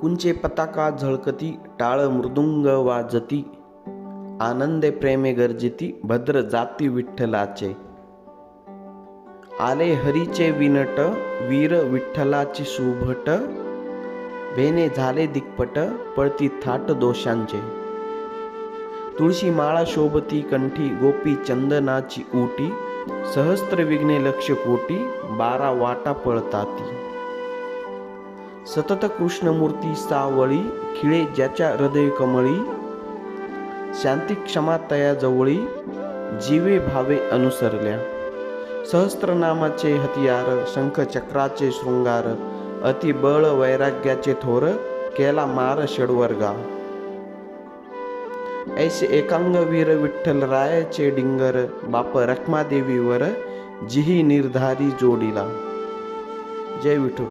कुंचे पताका झळकती, टाळ मृदुंग वाजती, आनंदे प्रेमे गर्जिती, भद्र जाती विठ्ठलाचे. आले हरीचे विनट, वीर विठ्ठलाची सुभट, भेने झाले दिग्पट, पळती थाट दोषांचे. तुळशी माळा शोभती कंठी, गोपी चंदनाची ऊटी, सहस्त्र विघ्ने लक्ष कोटी, 12 वाटा पळताती. सतत कृष्णमूर्ती सावळी, खिळे ज्याच्या हृदय कमळी, शांती क्षमा तया जवळी, जीवे भावे अनुसरल्या. सहस्त्रनामाचे हतियार, शंख चक्राचे शृंगार, अति बळ वैराग्याचे थोर, केला मार षडवर्गा. ऐसे एकांग वीर विठ्ठल रायाचे डिंगर, बाप रखमादेवीवर जिही निर्धारी जोडीला. जय विठ्ठल.